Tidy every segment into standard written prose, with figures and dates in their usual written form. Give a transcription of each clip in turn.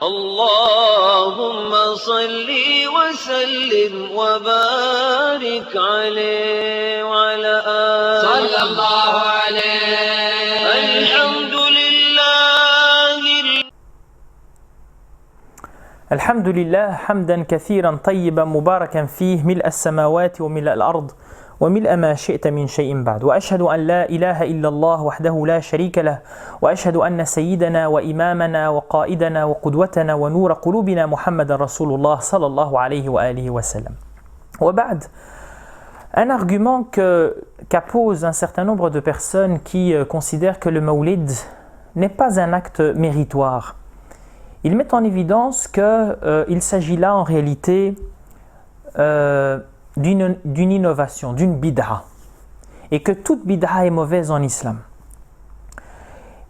اللهم صل وسلم وبارك عليه وعلى آله صلى الله عليه. الحمد الحمد لله حمدا كثيرا طيبا مباركا فيه ملء السماوات وملء الأرض وملء ما شئت من شيء بعد وأشهد أن لا إله إلا الله وحده لا شريك له وأشهد أن سيدنا وإمامنا وقائدنا وقدوتنا ونور قلوبنا محمد رسول الله صلى الله عليه وآله وسلم. وبعد, un argument qu'appose un certain nombre de personnes qui considèrent que le mawlid n'est pas un acte méritoire. Ils mettent en évidence qu'il s'agit là en réalité d'une innovation, d'une bid'a, et que toute bid'a est mauvaise en islam.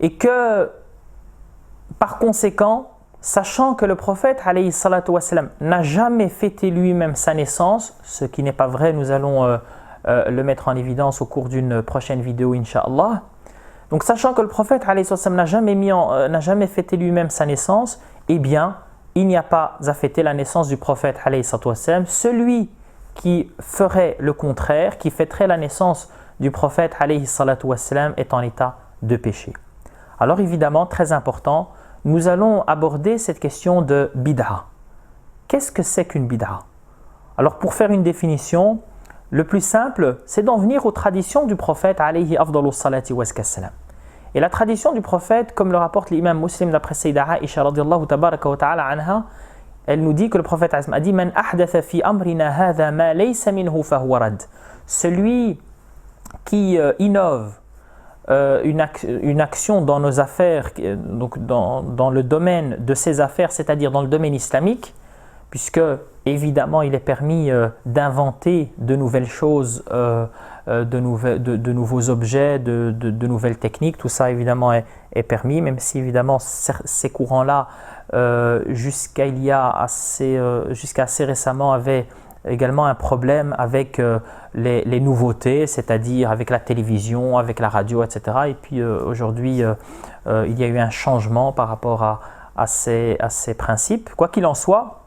Et que par conséquent, sachant que le prophète alayhi salatu wassalam n'a jamais fêté lui-même sa naissance, ce qui n'est pas vrai, nous allons le mettre en évidence au cours d'une prochaine vidéo incha'Allah. Donc sachant que le prophète alayhi salatu wassalam n'a jamais fêté lui-même sa naissance, eh bien il n'y a pas à fêter la naissance du prophète alayhi salatu wassalam. Celui qui ferait le contraire, qui fêterait la naissance du prophète alayhi salatu wassalam est en état de péché. Alors évidemment, très important, nous allons aborder cette question de bid'a. Qu'est-ce que c'est qu'une bid'a? Alors pour faire une définition, le plus simple, c'est d'en venir aux traditions du prophète alayhi afdalu salati wassalam. Et la tradition du prophète, comme le rapporte l'imam Muslim d'après Sayyida Aisha radiyallahu tabaraka wa ta'ala anha, elle nous dit que le prophète a dit Man ahdatha fi amrina hadha ma laysa minhu fahuwa rad. Celui qui innove une action dans nos affaires, donc dans le domaine de ses affaires, c'est-à-dire dans le domaine islamique, puisque évidemment il est permis d'inventer de nouvelles choses, de nouveaux objets, de nouvelles techniques, tout ça évidemment est permis, même si évidemment ces courants-là jusqu'à assez récemment avaient également un problème avec les nouveautés, c'est-à-dire avec la télévision, avec la radio, etc. Et puis aujourd'hui, il y a eu un changement par rapport à ces principes. Quoi qu'il en soit,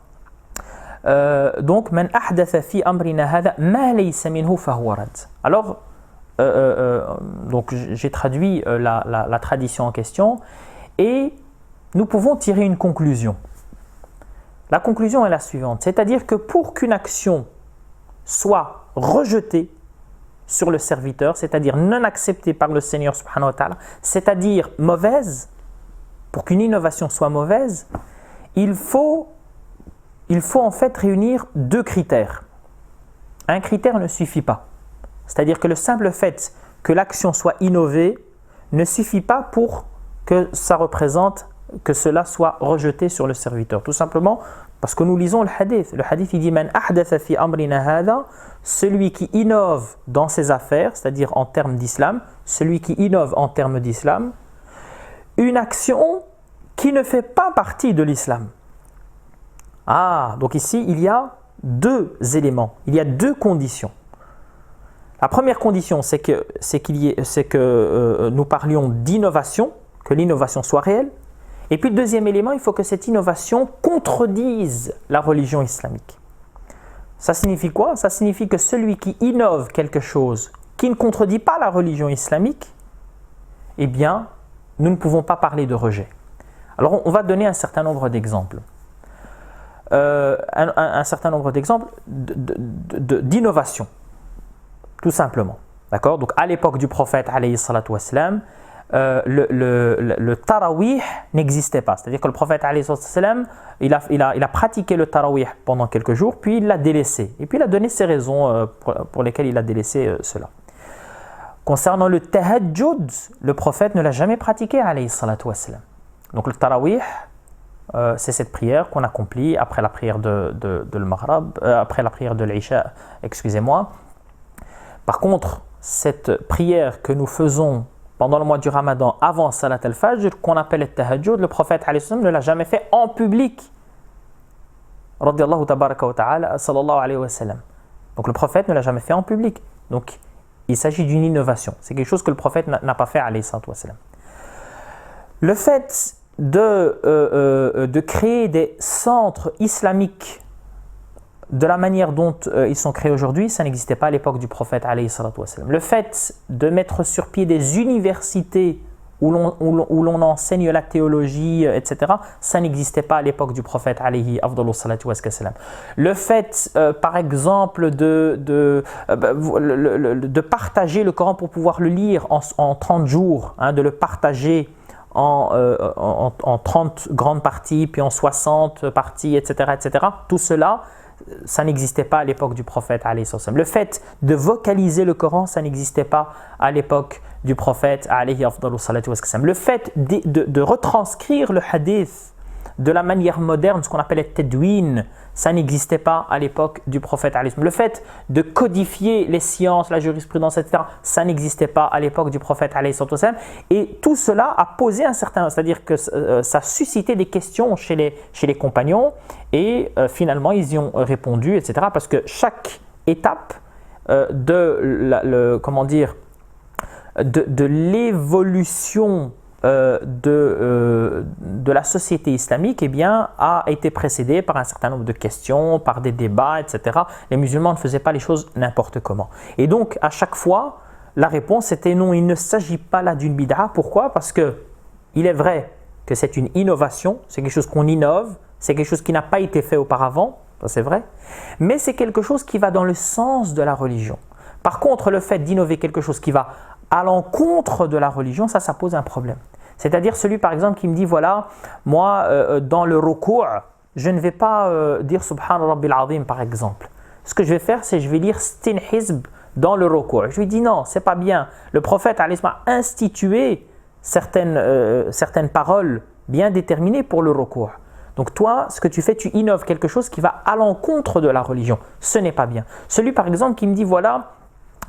donc, man ahdatha fi amrina hadha ma laysa minhu fahuwa rad. Alors, donc j'ai traduit la tradition en question et nous pouvons tirer une conclusion. La conclusion est la suivante, c'est-à-dire que pour qu'une action soit rejetée sur le serviteur, c'est-à-dire non acceptée par le Seigneur subhanahu wa ta'ala, c'est-à-dire mauvaise, pour qu'une innovation soit mauvaise, il faut en fait réunir deux critères. Un critère ne suffit pas. C'est-à-dire que le simple fait que l'action soit innovée ne suffit pas pour que cela soit rejeté sur le serviteur. Tout simplement parce que nous lisons le hadith. Le hadith il dit Man ahdatha fi amrina hadha, celui qui innove dans ses affaires, c'est-à-dire en termes d'islam, celui qui innove en termes d'islam, une action qui ne fait pas partie de l'islam. Ah, donc ici il y a deux éléments, il y a deux conditions. La première condition, c'est que nous parlions d'innovation, que l'innovation soit réelle. Et puis le deuxième élément, il faut que cette innovation contredise la religion islamique. Ça signifie quoi? Ça signifie que celui qui innove quelque chose qui ne contredit pas la religion islamique, eh bien, nous ne pouvons pas parler de rejet. Alors on va donner un certain nombre d'exemples. Un certain nombre d'exemples d'innovation, tout simplement. D'accord? Donc à l'époque du prophète alayhi salatu wassalam, le tarawih n'existait pas. C'est-à-dire que le prophète alayhi salatu wassalam, il a pratiqué le tarawih pendant quelques jours, puis il l'a délaissé. Et puis il a donné ses raisons pour lesquelles il a délaissé cela. Concernant le tahajjud, le prophète ne l'a jamais pratiqué alayhi salatu wassalam. Donc le tarawih, c'est cette prière qu'on accomplit après la prière de l'Maghrib, après la prière de l'Isha, excusez-moi. Par contre, cette prière que nous faisons pendant le mois du Ramadan, avant Salat al-Fajr, qu'on appelle le tahajjud, le prophète ne l'a jamais fait en public. Radiyallahu tabaraka wa ta'ala, sallallahu alayhi wa sallam. Donc le prophète ne l'a jamais fait en public. Donc il s'agit d'une innovation. C'est quelque chose que le prophète n'a pas fait alayhi salatu wa sallam. Le fait de créer des centres islamiques de la manière dont ils sont créés aujourd'hui, ça n'existait pas à l'époque du prophète alayhi salatu wassalam. Le fait de mettre sur pied des universités où l'on enseigne la théologie, etc., ça n'existait pas à l'époque du prophète alayhi afdalu salatu wassalam. Le fait, par exemple, de partager le Coran pour pouvoir le lire en 30 jours, hein, de le partager en 30 grandes parties, puis en 60 parties, etc., etc., tout cela, ça n'existait pas à l'époque du prophète alayhi sallam. Le fait de vocaliser le Coran, ça n'existait pas à l'époque du prophète alayhi salatu wassalam. Le fait de retranscrire le hadith de la manière moderne, ce qu'on appelle le tadwin, ça n'existait pas à l'époque du prophète alayhi sallam. Le fait de codifier les sciences, la jurisprudence, etc., ça n'existait pas à l'époque du prophète alayhi sallam. Et tout cela a posé un certain, c'est-à-dire que ça a suscité des questions chez les compagnons et finalement ils y ont répondu, etc. Parce que chaque étape de l'évolution de la société islamique, eh bien, a été précédée par un certain nombre de questions, par des débats, etc. Les musulmans ne faisaient pas les choses n'importe comment. Et donc, à chaque fois, la réponse était non, il ne s'agit pas là d'une bid'a. Pourquoi ? Parce que il est vrai que c'est une innovation, c'est quelque chose qu'on innove, c'est quelque chose qui n'a pas été fait auparavant, ça c'est vrai, mais c'est quelque chose qui va dans le sens de la religion. Par contre, le fait d'innover quelque chose qui va à l'encontre de la religion, ça pose un problème. C'est-à-dire celui par exemple qui me dit, voilà, moi dans le ruku', je ne vais pas dire Subhan Rabbil Azim par exemple. Ce que je vais faire, c'est je vais lire Stin Hizb dans le ruku'. Je lui dis non, c'est pas bien. Le prophète a institué certaines paroles bien déterminées pour le ruku'. Donc toi, ce que tu fais, tu innoves quelque chose qui va à l'encontre de la religion. Ce n'est pas bien. Celui par exemple qui me dit, voilà,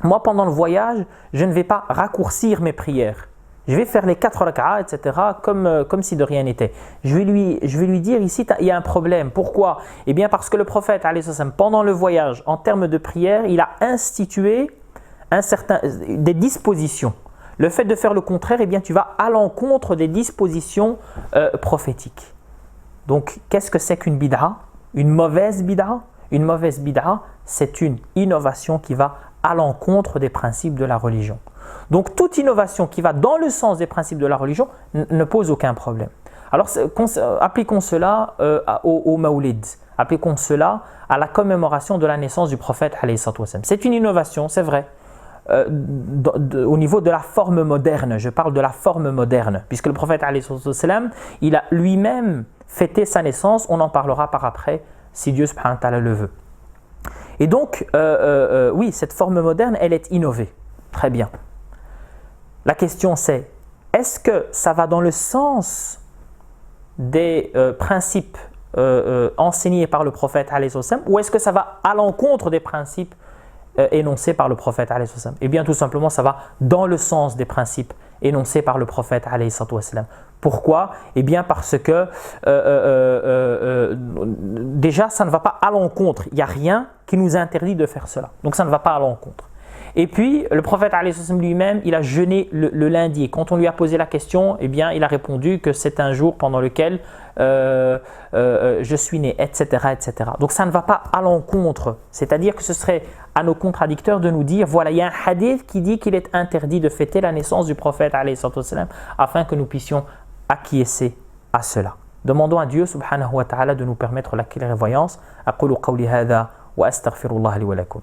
moi, pendant le voyage, je ne vais pas raccourcir mes prières. Je vais faire les 4 rak'a, etc., comme si de rien n'était. Je vais lui dire ici, il y a un problème. Pourquoi ? Eh bien, parce que le prophète, pendant le voyage, en termes de prière, il a institué des dispositions. Le fait de faire le contraire, eh bien, tu vas à l'encontre des dispositions prophétiques. Donc, qu'est-ce que c'est qu'une bid'a ? Une mauvaise bid'a ? Une mauvaise bid'a, c'est une innovation qui va à l'encontre des principes de la religion. Donc toute innovation qui va dans le sens des principes de la religion ne pose aucun problème. Alors appliquons cela au Mawlid, appliquons cela à la commémoration de la naissance du prophète alayhi salatu wassalam. C'est une innovation, c'est vrai, au niveau de la forme moderne, je parle de la forme moderne, puisque le prophète alayhi salatu wassalam, il a lui-même fêté sa naissance, on en parlera par après si Dieu subhanahu wa ta'ala le veut. Et donc, oui, cette forme moderne, elle est innovée. Très bien. La question c'est, est-ce que ça va dans le sens des principes enseignés par le prophète alayhi sallam, ou est-ce que ça va à l'encontre des principes énoncés par le prophète alayhi sallam ? Eh bien, tout simplement, ça va dans le sens des principes énoncés par le prophète alayhi sallam. Pourquoi ? Eh bien parce que déjà ça ne va pas à l'encontre, il n'y a rien qui nous interdit de faire cela, donc ça ne va pas à l'encontre. Et puis le prophète alayhi sallam lui-même, il a jeûné le lundi, et quand on lui a posé la question, eh bien il a répondu que c'est un jour pendant lequel je suis né, etc., etc. Donc ça ne va pas à l'encontre, c'est-à-dire que ce serait à nos contradicteurs de nous dire, voilà, il y a un hadith qui dit qu'il est interdit de fêter la naissance du prophète alayhi sallam, afin que nous puissions acquiescer à cela. Demandons à Dieu subhanahu wa ta'ala de nous permettre la clairvoyance. Aqulu qawli hadha wa astaghfirullah li wa lakum.